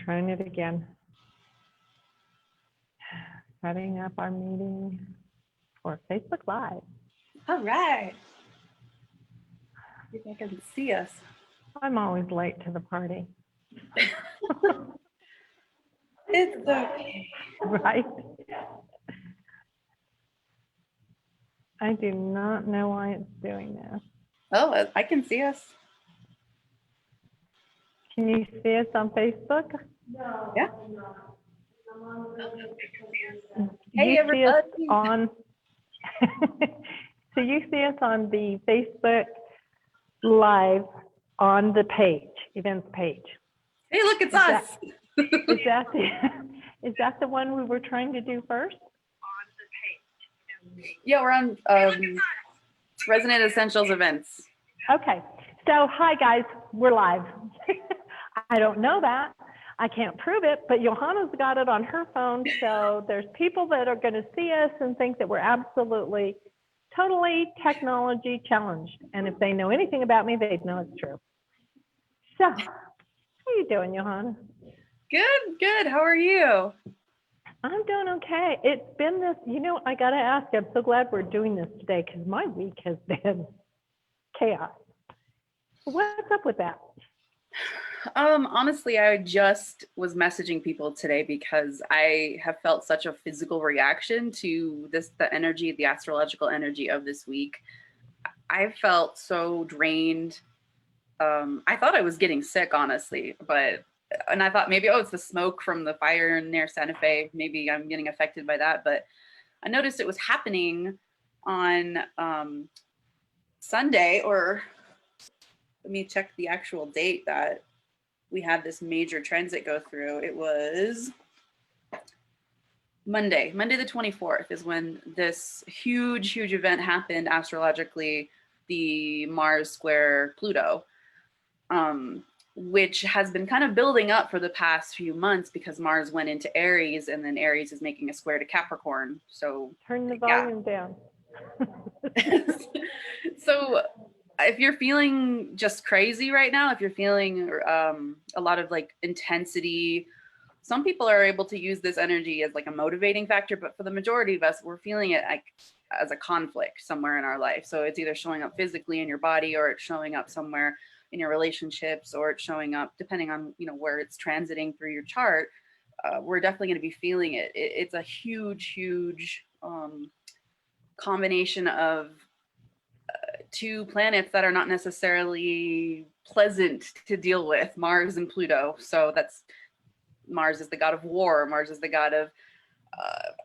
trying it again. Setting up our meeting for Facebook Live. All right. Maybe I can see us. I'm always late to the party. It's okay. Right? I do not know why it's doing this. Oh, I can see us. Can you see us on Facebook? Yeah. Hey, Hey, everybody. everybody. On so you see us on the Facebook Live on the page, events page. Hey, look, it's Is us. Is that the one we were trying to do first? Yeah, we're on Resonant Essentials events. Okay, so hi guys, we're live. I don't know that. I can't prove it, but Johanna's got it on her phone. So there's people that are going to see us and think that we're absolutely, totally technology challenged. And if they know anything about me, they'd know it's true. So, how are you doing, Johanna? Good, good. How are you? I'm doing okay. It's been this, I got to ask, I'm so glad we're doing this today because my week has been chaos. What's up with that? Honestly, I just was messaging people today because I have felt such a physical reaction to the energy, the astrological energy of this week. I felt so drained. I thought I was getting sick, honestly, and I thought maybe, it's the smoke from the fire near Santa Fe. Maybe I'm getting affected by that, but I noticed it was happening on Sunday, or let me check the actual date that we had this major transit go through. It was Monday the 24th is when this huge event happened astrologically, the Mars square Pluto, which has been kind of building up for the past few months because Mars went into Aries and then Aries is making a square to Capricorn. So turn the volume down. So if you're feeling just crazy right now, if you're feeling a lot of like intensity, some people are able to use this energy as like a motivating factor, but for the majority of us, we're feeling it like as a conflict somewhere in our life. So it's either showing up physically in your body, or it's showing up somewhere in your relationships, or it's showing up depending on where it's transiting through your chart. We're definitely going to be feeling it. It's a huge combination of two planets that are not necessarily pleasant to deal with, Mars and Pluto. So that's Mars is the god of war, Mars is the god of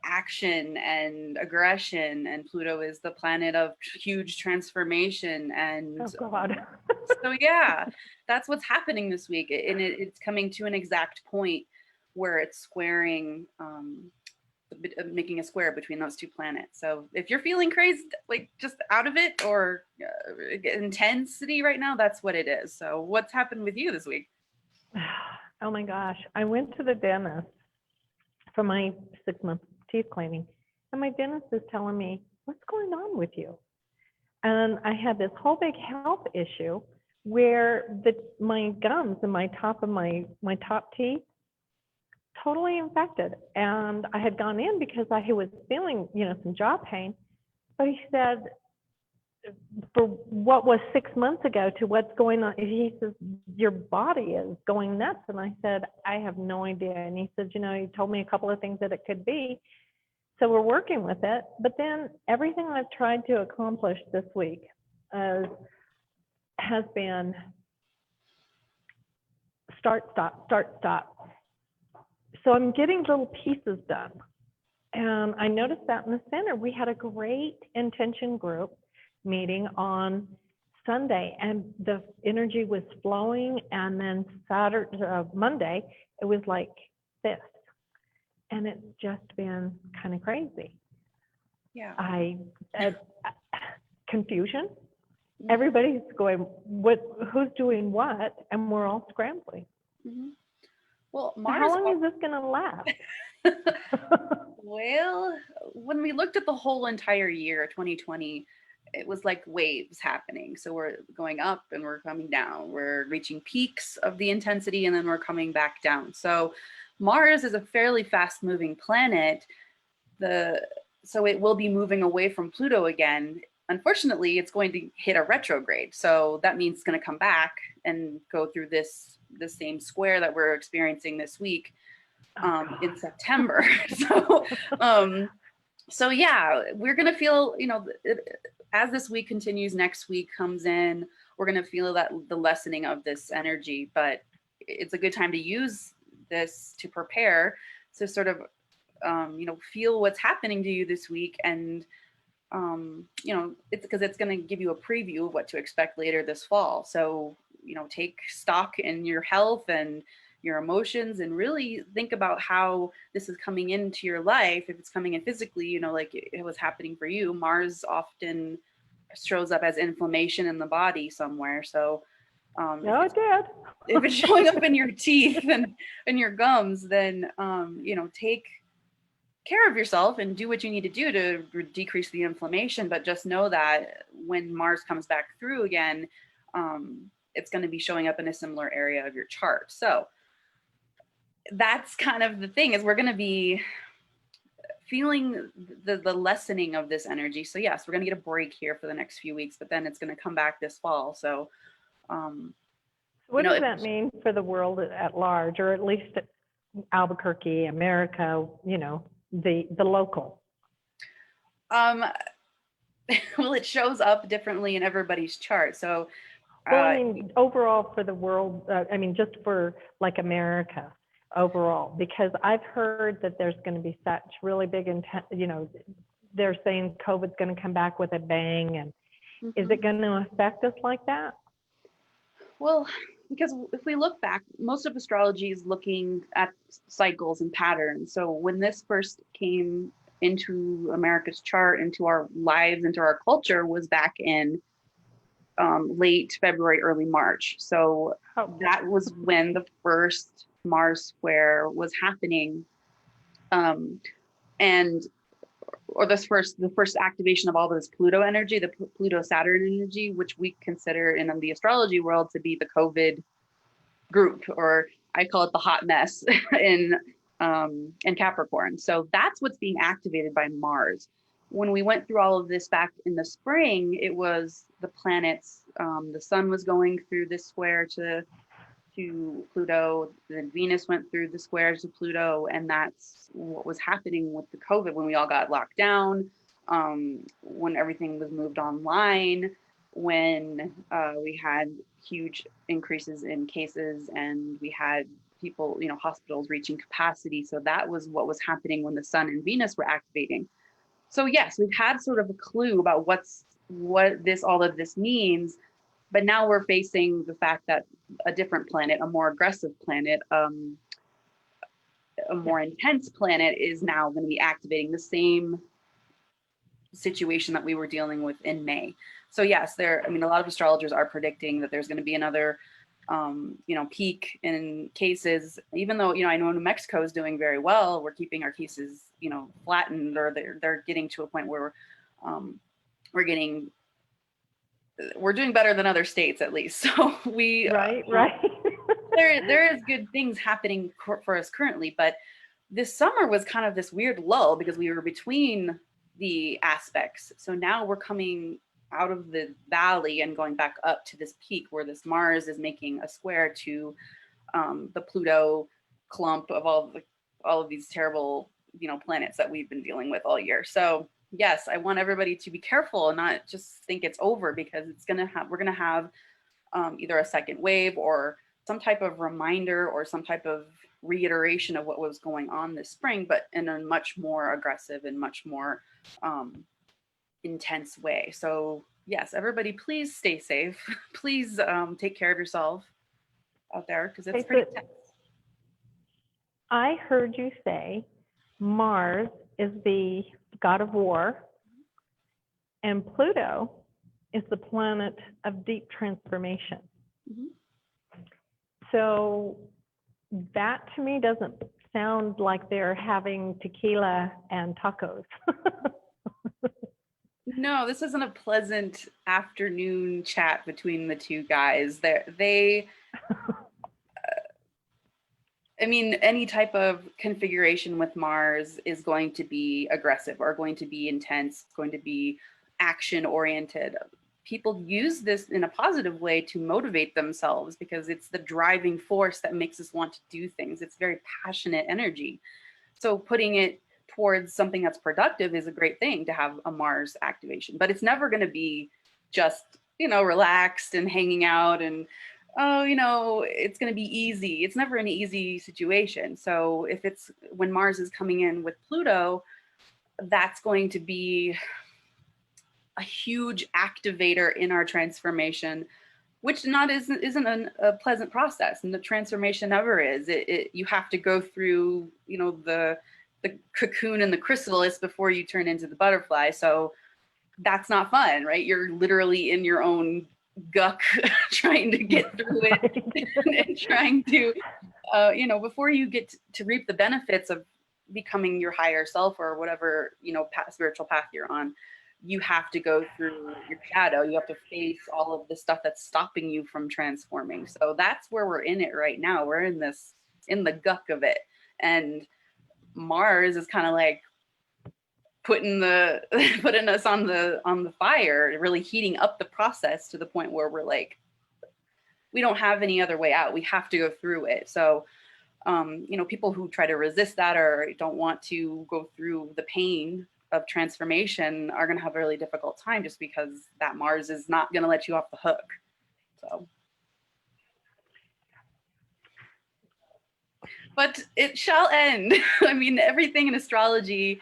action and aggression, and Pluto is the planet of huge transformation. And oh God. So yeah, that's what's happening this week, and it's coming to an exact point where it's squaring, making a square between those two planets. So if you're feeling crazy, like just out of it, or intensity right now, that's what it is. So what's happened with you this week? Oh my gosh. I went to the dentist for my 6-month teeth cleaning, and my dentist is telling me, what's going on with you? And I had this whole big health issue where my gums and my top teeth totally infected. And I had gone in because I was feeling, some jaw pain. But he said, for what was 6 months ago to what's going on, he says, your body is going nuts. And I said, I have no idea. And he said, he told me a couple of things that it could be. So we're working with it. But then everything I've tried to accomplish this week has been start, stop. So I'm getting little pieces done. And I noticed that in the center, we had a great intention group meeting on Sunday, and the energy was flowing. And then Monday, it was like this. And it's just been kind of crazy. Yeah. Confusion. Everybody's going, who's doing what? And we're all scrambling. Mm-hmm. Well, Mars, how long is this going to last? Well, when we looked at the whole entire year, 2020, it was like waves happening. So we're going up and we're coming down. We're reaching peaks of the intensity and then we're coming back down. So Mars is a fairly fast moving planet. So it will be moving away from Pluto again. Unfortunately, it's going to hit a retrograde. So that means it's going to come back and go through the same square that we're experiencing this week in September. So yeah, we're going to feel, as this week continues, next week comes in, we're going to feel that the lessening of this energy, but it's a good time to use this to prepare to sort of, feel what's happening to you this week. And, it's because it's going to give you a preview of what to expect later this fall. So, take stock in your health and your emotions and really think about how this is coming into your life. If it's coming in physically, like it was happening for you, Mars often shows up as inflammation in the body somewhere. So it did. if it's showing up in your teeth and your gums, then, take care of yourself and do what you need to do to decrease the inflammation. But just know that when Mars comes back through again, it's going to be showing up in a similar area of your chart. So that's kind of the thing, is we're going to be feeling the lessening of this energy. So yes, we're going to get a break here for the next few weeks, but then it's going to come back this fall. So what does that mean for the world at large, or at least Albuquerque, America, the local? Well, it shows up differently in everybody's chart. So well, I mean, overall for the world, just for like America overall, because I've heard that there's going to be such really big, they're saying COVID's going to come back with a bang. And is it going to affect us like that? Well, because if we look back, most of astrology is looking at cycles and patterns. So when this first came into America's chart, into our lives, into our culture, was back in late February, early March. So that was when the first Mars square was happening. The first activation of all this Pluto energy, the Pluto Saturn energy, which we consider in the astrology world to be the COVID group, or I call it the hot mess in Capricorn. So that's what's being activated by Mars. When we went through all of this back in the spring, it was the planets. The sun was going through this square to Pluto, then Venus went through the squares to Pluto, and that's what was happening with the COVID when we all got locked down, when everything was moved online, when we had huge increases in cases and we had people, hospitals reaching capacity. So that was what was happening when the sun and Venus were activating. So yes, we've had sort of a clue about what all of this means, but now we're facing the fact that a different planet, a more aggressive planet, a more intense planet is now going to be activating the same situation that we were dealing with in May. So yes, a lot of astrologers are predicting that there's going to be another, peak in cases, even though, I know New Mexico is doing very well. We're keeping our cases, flattened, or they're getting to a point where we're doing better than other states, at least. So right. there is good things happening for us currently, but this summer was kind of this weird lull because we were between the aspects. So now we're coming out of the valley and going back up to this peak where this Mars is making a square to the Pluto clump of all of these terrible, planets that we've been dealing with all year. So yes, I want everybody to be careful and not just think it's over, because we're gonna have either a second wave or some type of reminder or some type of reiteration of what was going on this spring, but in a much more aggressive and much more intense way. So yes, everybody, please stay safe. Please take care of yourself out there, because it's pretty intense. I heard you say Mars is the god of war and Pluto is the planet of deep transformation. So that to me doesn't sound like they're having tequila and tacos. No, this isn't a pleasant afternoon chat between the two guys. They I mean, any type of configuration with Mars is going to be aggressive or going to be intense, going to be action oriented. People use this in a positive way to motivate themselves because it's the driving force that makes us want to do things. It's very passionate energy. So putting it towards something that's productive is a great thing to have a Mars activation, but it's never going to be just, relaxed and hanging out and, oh, it's going to be easy. It's never an easy situation. So if it's when Mars is coming in with Pluto, that's going to be a huge activator in our transformation, which isn't a pleasant process, and the transformation never is. You have to go through, the cocoon and the chrysalis before you turn into the butterfly. So that's not fun, right? You're literally in your own guck trying to get through it and trying to, before you get to reap the benefits of becoming your higher self or whatever, spiritual path you're on, you have to go through your shadow. You have to face all of the stuff that's stopping you from transforming. So that's where we're in it right now. We're in the guck of it. And Mars is kind of like putting us on the fire, really heating up the process to the point where we're like, we don't have any other way out. We have to go through it. So, people who try to resist that or don't want to go through the pain of transformation are going to have a really difficult time just because that Mars is not going to let you off the hook. So, but it shall end. I mean, everything in astrology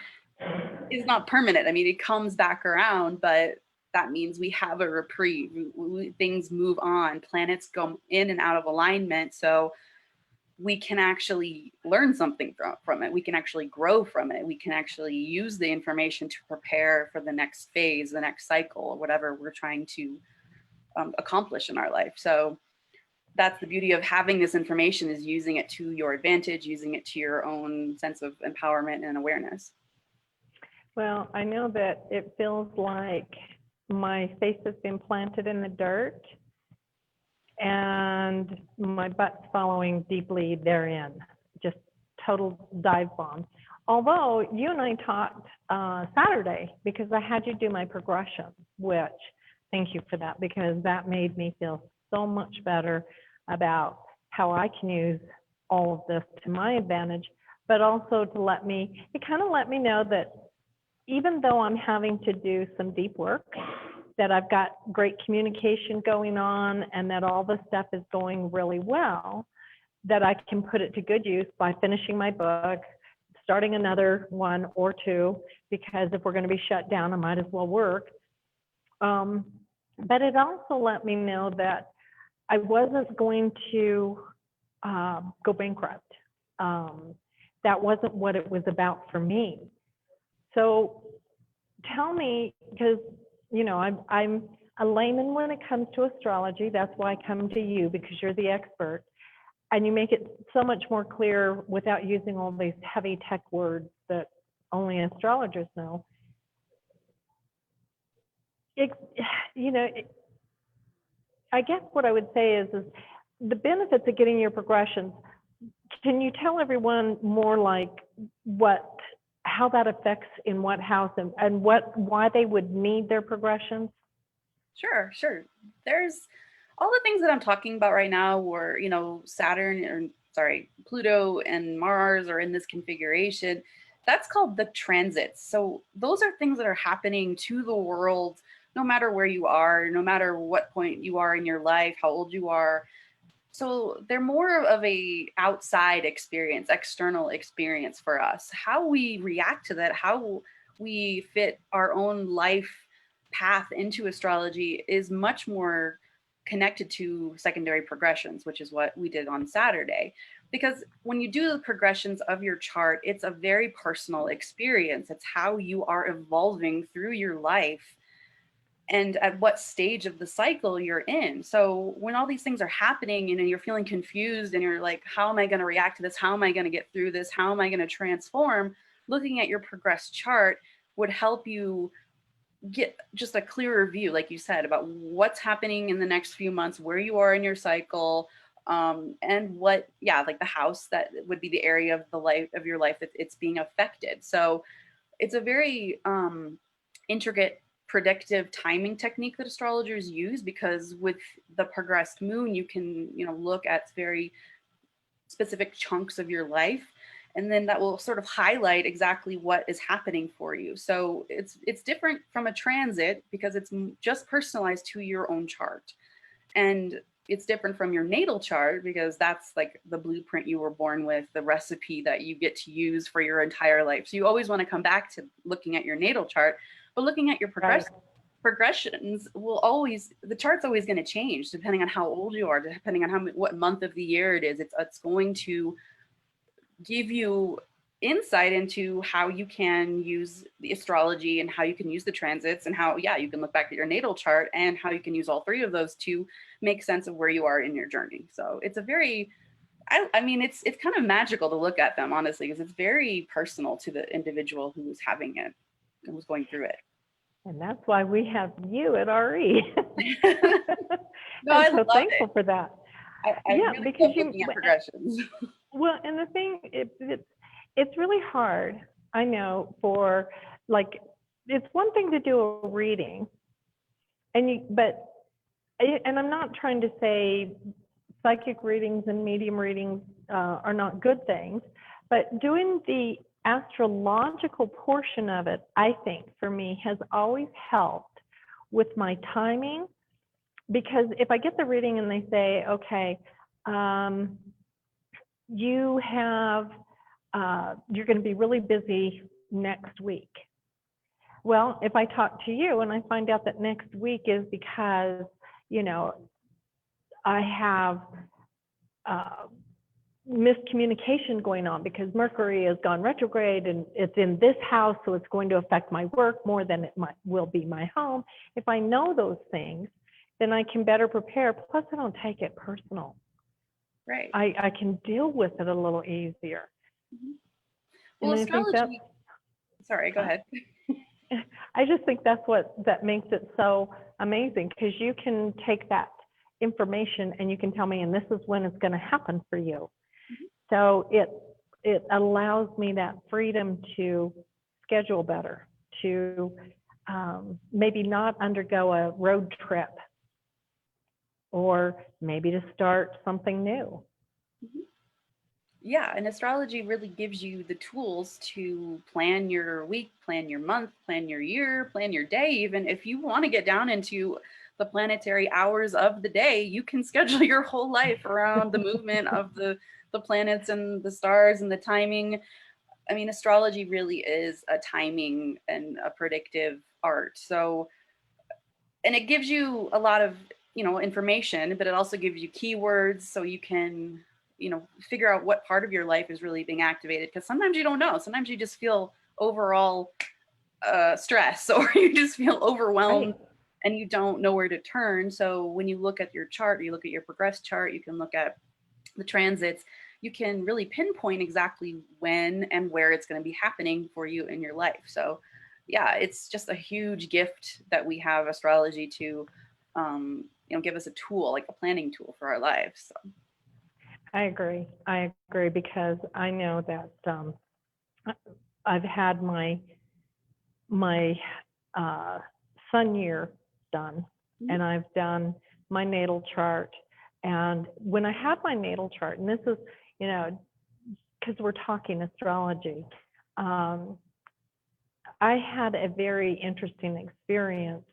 is not permanent. I mean, it comes back around, but that means we have a reprieve. Things move on. Planets go in and out of alignment. So we can actually learn something from it. We can actually grow from it. We can actually use the information to prepare for the next phase, the next cycle, or whatever we're trying to accomplish in our life. So that's the beauty of having this information, is using it to your advantage, using it to your own sense of empowerment and awareness. Well, I know that it feels like my face has been planted in the dirt and my butt's following deeply therein, just total dive bomb. Although you and I talked Saturday, because I had you do my progression, which, thank you for that, because that made me feel so much better about how I can use all of this to my advantage, but also to it kind of let me know that even though I'm having to do some deep work, that I've got great communication going on and that all this stuff is going really well, that I can put it to good use by finishing my book, starting another one or two, because if we're going to be shut down, I might as well work. But it also let me know that I wasn't going to go bankrupt. That wasn't what it was about for me. So tell me, because I'm a layman when it comes to astrology. That's why I come to you, because you're the expert, and you make it so much more clear without using all these heavy tech words that only astrologers know. I guess what I would say is the benefits of getting your progressions. Can you tell everyone more like how that affects in what house and why they would need their progressions? Sure. There's all the things that I'm talking about right now where, Pluto and Mars are in this configuration. That's called the transits. So those are things that are happening to the world, no matter where you are, no matter what point you are in your life, how old you are. So they're more of a outside experience, external experience for us. How we react to that, how we fit our own life path into astrology is much more connected to secondary progressions, which is what we did on Saturday. Because when you do the progressions of your chart, it's a very personal experience. It's how you are evolving through your life and at what stage of the cycle you're in. So when all these things are happening, you're feeling confused and you're like, how am I going to react to this? How am I going to get through this? How am I going to transform? Looking at your progressed chart would help you get just a clearer view, like you said, about what's happening in the next few months, where you are in your cycle, and what, yeah, like the house that would be the area of the life of your life that it's being affected. So it's a very intricate predictive timing technique that astrologers use, because with the progressed moon, you can, look at very specific chunks of your life, and then that will sort of highlight exactly what is happening for you. So it's different from a transit because it's just personalized to your own chart, and it's different from your natal chart because that's like the blueprint you were born with, the recipe that you get to use for your entire life. So you always want to come back to looking at your natal chart, but looking at your Right. progressions will always, the chart's always going to change depending on how old you are, depending on what month of the year it is. It's going to give you insight into how you can use the astrology and how you can use the transits, and how, yeah, you can look back at your natal chart and how you can use all three of those to make sense of where you are in your journey. So it's a very, I mean, it's kind of magical to look at them, honestly, because it's very personal to the individual who's having it, who's going through it. And that's why we have you at RE. No, I I'm so love thankful it. for that. I Yeah, really because love looking at progressions. well, and the thing, it's really hard, I know, for like, it's one thing to do a reading, and I'm not trying to say psychic readings and medium readings are not good things, but doing the astrological portion of it, I think, for me, has always helped with my timing. Because if I get the reading and they say, okay, you have, you're going to be really busy next week. Well, if I talk to you and I find out that next week is because, I have miscommunication going on because Mercury has gone retrograde and it's in this house, so it's going to affect my work more than it will be my home. If I know those things, then I can better prepare. Plus, I don't take it personal. Right. I can deal with it a little easier. Mm-hmm. Well, and astrology. Sorry, go ahead. I just think that makes it so amazing, because you can take that information and you can tell me, and this is when it's going to happen for you. Mm-hmm. So it allows me that freedom to schedule better, to maybe not undergo a road trip, or maybe to start something new. Mm-hmm. Yeah, and astrology really gives you the tools to plan your week, plan your month, plan your year, plan your day. Even if you want to get down into the planetary hours of the day, you can schedule your whole life around the movement of the planets and the stars and the timing. I mean, astrology really is a timing and a predictive art. So, and it gives you a lot of, information, but it also gives you keywords so you can, figure out what part of your life is really being activated. Because sometimes you don't know. Sometimes you just feel overall stress, or you just feel overwhelmed, right, and you don't know where to turn. So when you look at your chart, you look at your progress chart, you can look at the transits, you can really pinpoint exactly when and where it's going to be happening for you in your life. So yeah, it's just a huge gift that we have astrology to, give us a tool, like a planning tool for our lives. So. I agree, because I know that I've had my sun year done, mm-hmm, and I've done my natal chart. And when I had my natal chart, and this is, because we're talking astrology, I had a very interesting experience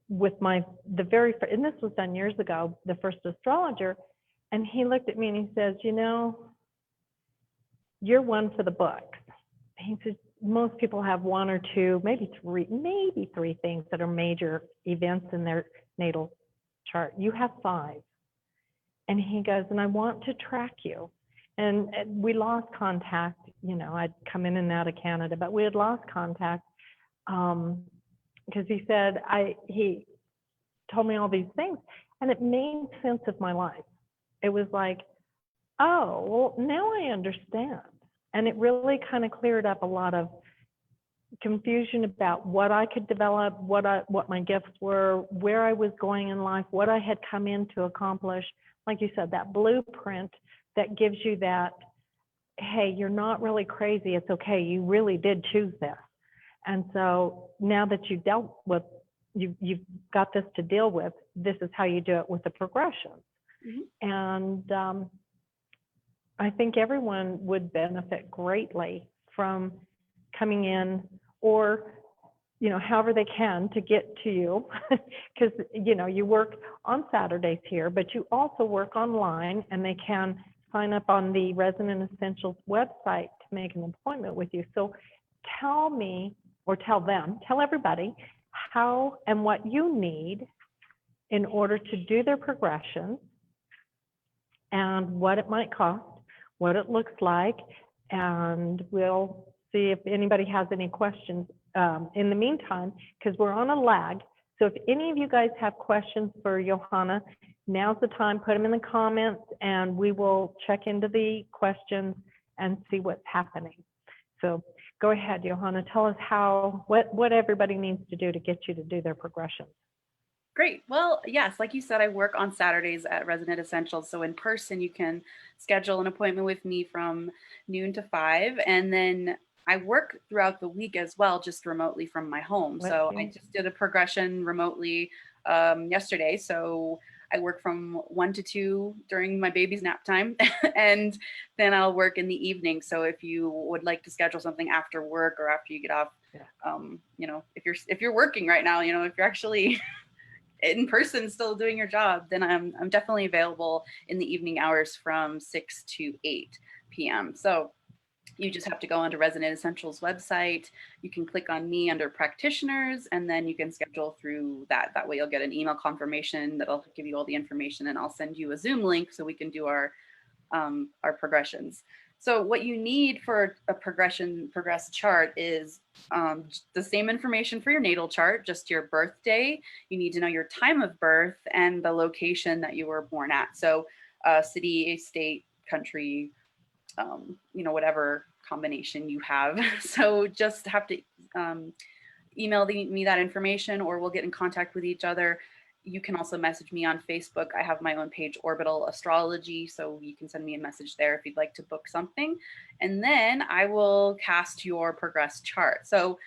with and this was done years ago, the first astrologer, and he looked at me and he says, you're one for the books. He said, most people have one or two, maybe three things that are major events in their natal chart. You have 5. And he goes, and I want to track you. And we lost contact. I'd come in and out of Canada, but we had lost contact because he said, he told me all these things, and it made sense of my life. It was like, oh, well, now I understand. And it really kind of cleared up a lot of confusion about what I could develop, what my gifts were, where I was going in life, what I had come in to accomplish. Like you said, that blueprint that gives you that, hey, you're not really crazy. It's okay. You really did choose this. And so now that you've dealt with, you've got this to deal with, this is how you do it with the progression. Mm-hmm. And I think everyone would benefit greatly from coming in, or however they can to get to you, because you work on Saturdays here, but you also work online, and they can sign up on the Resonant Essentials website to make an appointment with you. So tell me, or tell them, tell everybody how and what you need in order to do their progression, and what it might cost, what it looks like, and we'll see if anybody has any questions in the meantime, because we're on a lag. So if any of you guys have questions for Johanna, now's the time. Put them in the comments, and we will check into the questions and see what's happening. So go ahead, Johanna. Tell us what everybody needs to do to get you to do their progressions. Great. Well, yes, like you said, I work on Saturdays at Resonant Essentials. So in person, you can schedule an appointment with me from noon to 5. And then I work throughout the week as well, just remotely from my home. So I just did a progression remotely yesterday. So I work from 1 to 2 during my baby's nap time, and then I'll work in the evening. So if you would like to schedule something after work or after you get off, if you're working right now, if you're actually in person still doing your job, then I'm definitely available in the evening hours from 6 to 8 p.m. So you just have to go onto Resonant Essentials website. You can click on me under practitioners, and then you can schedule through that. That way you'll get an email confirmation that'll give you all the information, and I'll send you a Zoom link so we can do our progressions. So what you need for a progress chart is the same information for your natal chart, just your birthday. You need to know your time of birth and the location that you were born at. So city, state, country, whatever combination you have. So just have to email me that information, or we'll get in contact with each other. You can also message me on Facebook. I have my own page, Orbital Astrology, so you can send me a message there if you'd like to book something. And then I will cast your progress chart. So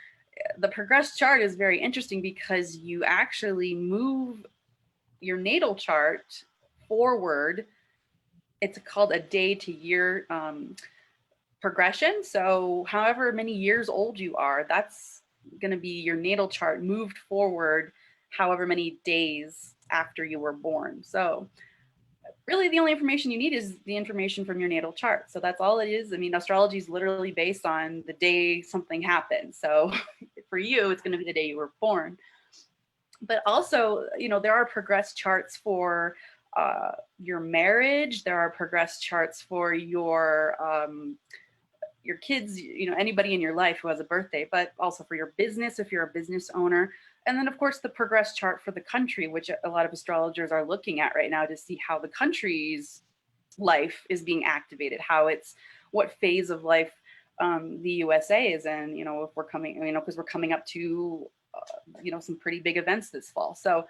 the progress chart is very interesting because you actually move your natal chart forward. It's called a day to year progression. So however many years old you are, that's going to be your natal chart moved forward however many days after you were born. So really the only information you need is the information from your natal chart. So that's all it is. I mean, astrology is literally based on the day something happened. So for you, it's going to be the day you were born. But also, there are progress charts for your marriage. There are progress charts for your kids, anybody in your life who has a birthday, but also for your business if you're a business owner. And then, of course, the progress chart for the country, which a lot of astrologers are looking at right now to see how the country's life is being activated, what phase of life the USA is in, if we're coming, because we're coming up to, some pretty big events this fall. So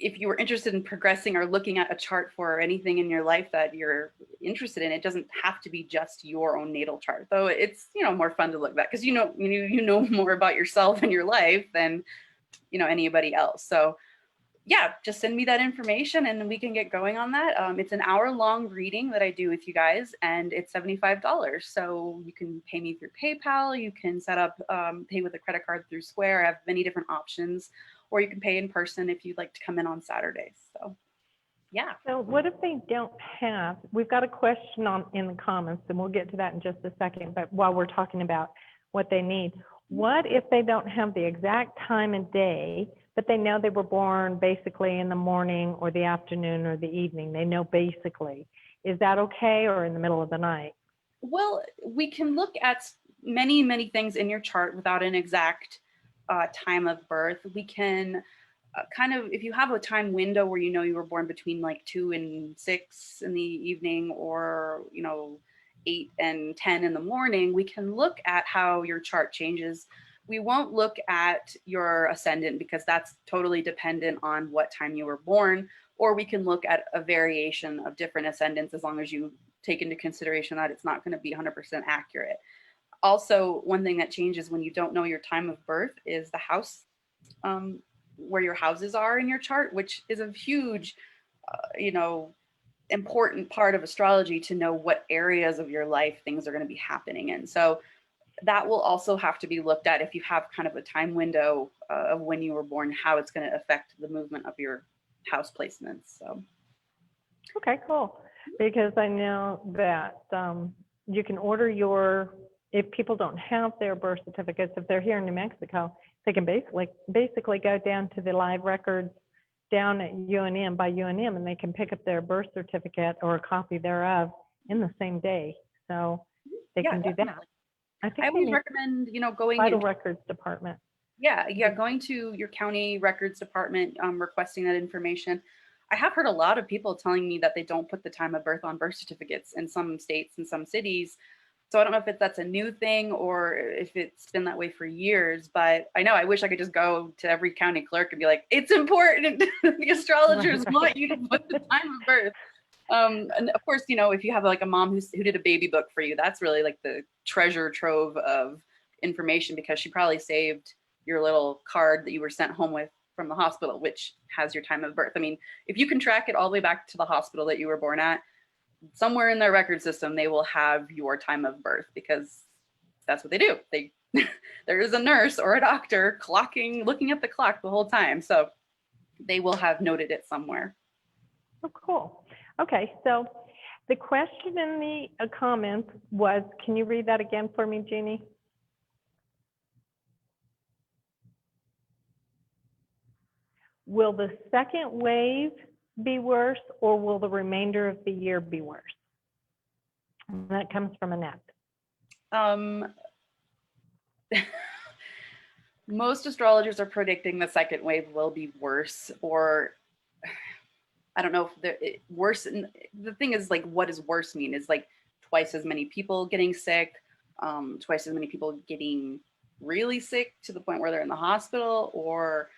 if you were interested in progressing or looking at a chart for anything in your life that you're interested in, it doesn't have to be just your own natal chart, though it's, more fun to look at because you know more about yourself and your life than, anybody else. So yeah, just send me that information and we can get going on that. It's an hour-long reading that I do with you guys, and it's $75. So you can pay me through PayPal, you can set up, pay with a credit card through Square. I have many different options, or you can pay in person if you'd like to come in on Saturdays. So yeah. So what if they don't have, we've got a question in the comments, and we'll get to that in just a second, but while we're talking about what they need, what if they don't have the exact time and day, but they know they were born basically in the morning or the afternoon or the evening? They know basically. Is that okay, or in the middle of the night? Well, we can look at many, many things in your chart without an exact time of birth. We can kind of, if you have a time window where you were born between like 2 and 6 in the evening, or 8 and 10 in the morning, we can look at how your chart changes. We won't look at your ascendant because that's totally dependent on what time you were born, or we can look at a variation of different ascendants as long as you take into consideration that it's not going to be 100% accurate. Also, one thing that changes when you don't know your time of birth is the house, where your houses are in your chart, which is a huge, important part of astrology to know what areas of your life things are going to be happening in. So that will also have to be looked at if you have kind of a time window of when you were born, how it's going to affect the movement of your house placements. So. Okay, cool. Because I know that you can order if people don't have their birth certificates, if they're here in New Mexico, they can basically go down to the live records down at UNM by UNM, and they can pick up their birth certificate or a copy thereof in the same day. So they can do that. I always recommend, going vital records department. Yeah, going to your county records department, requesting that information. I have heard a lot of people telling me that they don't put the time of birth on birth certificates in some states and some cities. So I don't know if that's a new thing or if it's been that way for years, but I wish I could just go to every county clerk and be like, it's important. The astrologers want you to put the time of birth. And of course, if you have like a mom who did a baby book for you, that's really like the treasure trove of information, because she probably saved your little card that you were sent home with from the hospital, which has your time of birth. I mean, if you can track it all the way back to the hospital that you were born at, somewhere in their record system, they will have your time of birth, because that's what they do. There is a nurse or a doctor looking at the clock the whole time. So they will have noted it somewhere. Oh, cool. Okay, so the question in the comments was, can you read that again for me, Jeannie? Will the second wave be worse, or will the remainder of the year be worse? And that comes from Annette. Most astrologers are predicting the second wave will be worse, or I don't know if worse. The thing is, like, what does worse mean? Is like twice as many people getting sick, twice as many people getting really sick to the point where they're in the hospital, or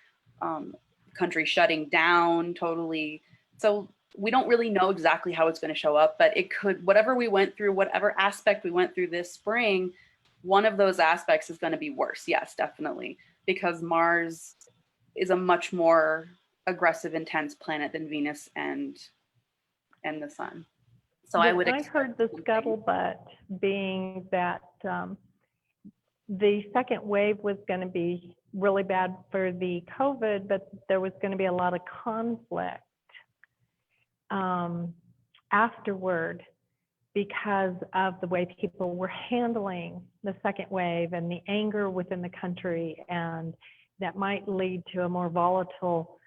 country shutting down totally. So we don't really know exactly how it's going to show up, but it could, whatever we went through, whatever aspect we went through this spring, one of those aspects is going to be worse. Yes, definitely, because Mars is a much more aggressive, intense planet than Venus and the sun. So I heard the scuttlebutt being that the second wave was going to be really bad for the COVID, but there was going to be a lot of conflict afterward because of the way people were handling the second wave and the anger within the country, and that might lead to a more volatile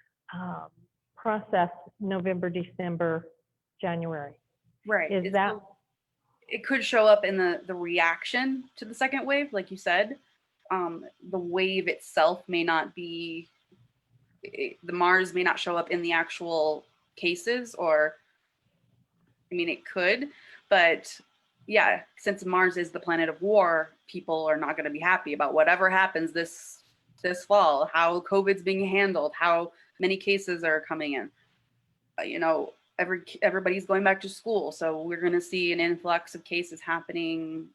process November, December, January. Right. It could show up in the reaction to the second wave, like you said. The wave itself may not be, the Mars may not show up in the actual cases, or, I mean, it could, but yeah, since Mars is the planet of war, people are not going to be happy about whatever happens this fall, how COVID's being handled, how many cases are coming in. Everybody's going back to school, so we're going to see an influx of cases happening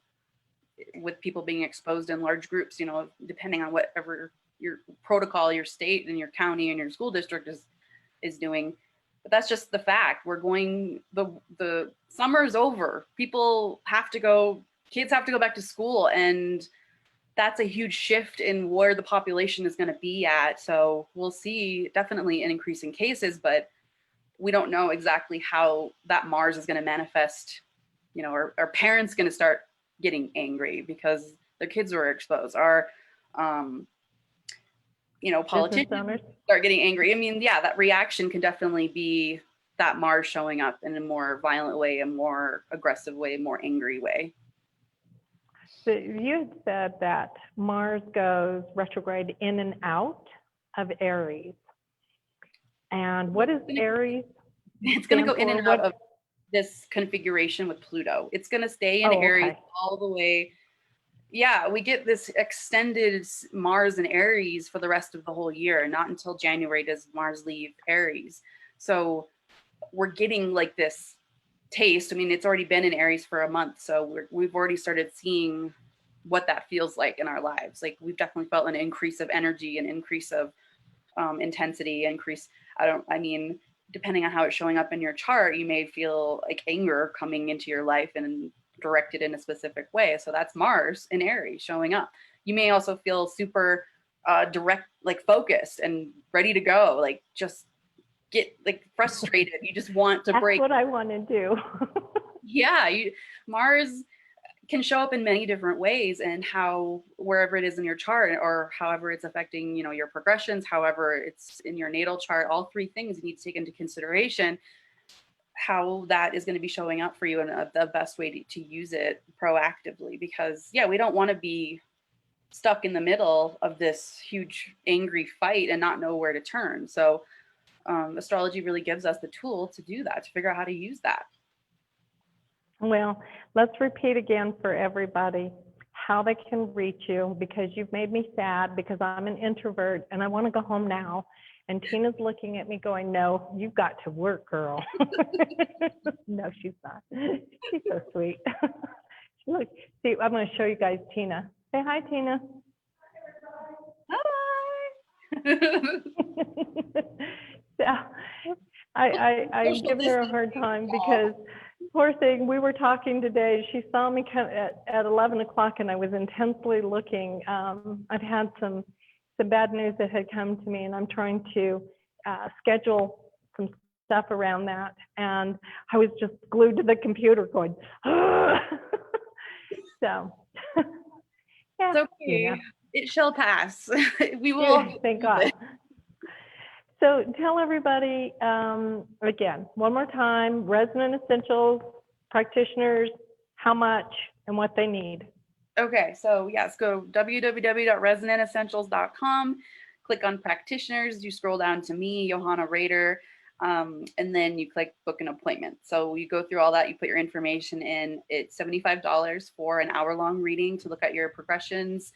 with people being exposed in large groups, depending on whatever your protocol, your state and your county and your school district is doing. But that's just the fact. The summer's over. Kids have to go back to school, and that's a huge shift in where the population is going to be at. So we'll see definitely an increase in cases, but we don't know exactly how that Mars is going to manifest. Our parents going to start getting angry because their kids were exposed. Our, politicians start getting angry. I mean, yeah, that reaction can definitely be that Mars showing up in a more violent way, a more aggressive way, a more angry way. So you had said that Mars goes retrograde in and out of Aries. And what is Aries? It's going to go in and out of this configuration with Pluto. It's going to stay in Oh, Aries okay. all the way. Yeah, we get this extended Mars in Aries for the rest of the whole year. Not until January does Mars leave Aries. So we're getting like this taste. I mean, it's already been in Aries for a month, so we've already started seeing what that feels like in our lives. Like we've definitely felt an increase of energy, an increase of intensity, increase. I mean, depending on how it's showing up in your chart, you may feel like anger coming into your life and directed in a specific way. So that's Mars in Aries showing up. You may also feel super direct, like focused and ready to go, like just get like frustrated. You just want to That's break. what I want to do. Yeah, Mars can show up in many different ways, and how wherever it is in your chart, or however it's affecting, you know, your progressions, however it's in your natal chart, all three things you need to take into consideration how that is going to be showing up for you, and the best way to use it proactively. Because yeah, we don't want to be stuck in the middle of this huge angry fight and not know where to turn. So astrology really gives us the tool to do that, to figure out how to use that. Well, let's repeat again for everybody how they can reach you, because you've made me sad because I'm an introvert and I want to go home now. And Tina's looking at me going, no, you've got to work, girl. No, she's not. She's so sweet. Look, see, I'm going to show you guys Tina. Say hi, Tina. Hi. So, I'm giving her a hard time because poor thing, we were talking today. She saw me at 11 o'clock and I was intensely looking. I've had some bad news that had come to me, and I'm trying to schedule some stuff around that. And I was just glued to the computer going, ah! So, yeah. It's okay. You know. It shall pass. We will. Yeah, thank God. So tell everybody, again, one more time, Resonant Essentials practitioners, how much and what they need. Okay, so yes, go www.resonantessentials.com, click on practitioners, you scroll down to me, Johanna Rader, and then you click book an appointment. So you go through all that, you put your information in. It's $75 for an hour-long reading to look at your progressions,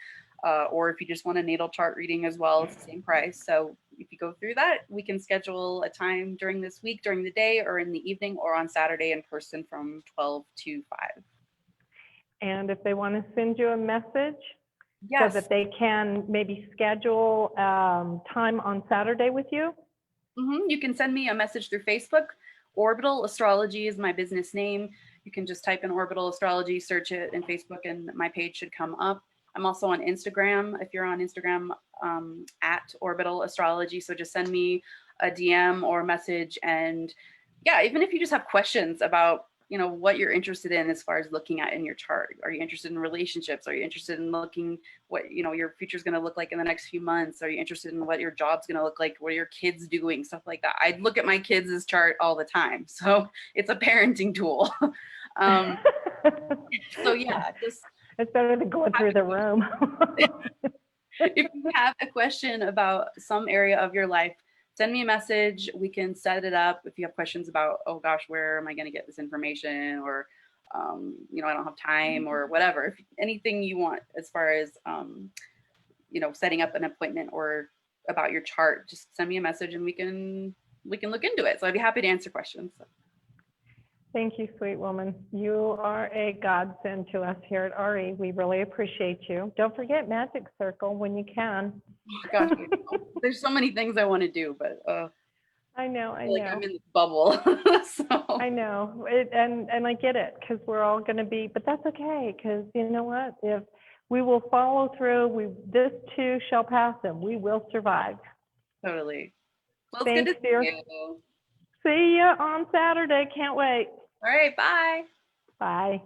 or if you just want a natal chart reading as well, it's the same price. So if you go through that, we can schedule a time during this week, during the day, or in the evening, or on Saturday in person from 12 to 5. And if they want to send you a message, Yes. so that they can maybe schedule time on Saturday with you? You can send me a message through Facebook. Orbital Astrology is my business name. You can just type in Orbital Astrology, search it in Facebook, and my page should come up. I'm also on Instagram. If you're on Instagram, at Orbital Astrology. So just send me a DM or a message. And yeah, even if you just have questions about, you know, what you're interested in as far as looking at in your chart. Are you interested in relationships? Are you interested in looking what, you know, your future is going to look like in the next few months? Are you interested in what your job's going to look like? What are your kids doing? Stuff like that. I look at my kids' chart all the time. So it's a parenting tool. So yeah, just it's better than going through the room. if you have a question about some area of your life, send me a message. We can set it up. If you have questions about, oh gosh, where am I going to get this information? Or, you know, I don't have time or whatever. If anything you want as far as, you know, setting up an appointment or about your chart, just send me a message and we can look into it. So I'd be happy to answer questions. Thank you, sweet woman. You are a godsend to us here at RE. We really appreciate you. Don't forget Magic Circle when you can. Oh, gosh, there's so many things I want to do, but I know. like I'm in this bubble. So. I know, and I get it, because we're all going to be, but that's okay, because you know what? If we will follow through, this too shall pass, and we will survive. Totally. Well, Thanks, it's good to dear. see you. See you on Saturday. Can't wait. All right, bye. Bye.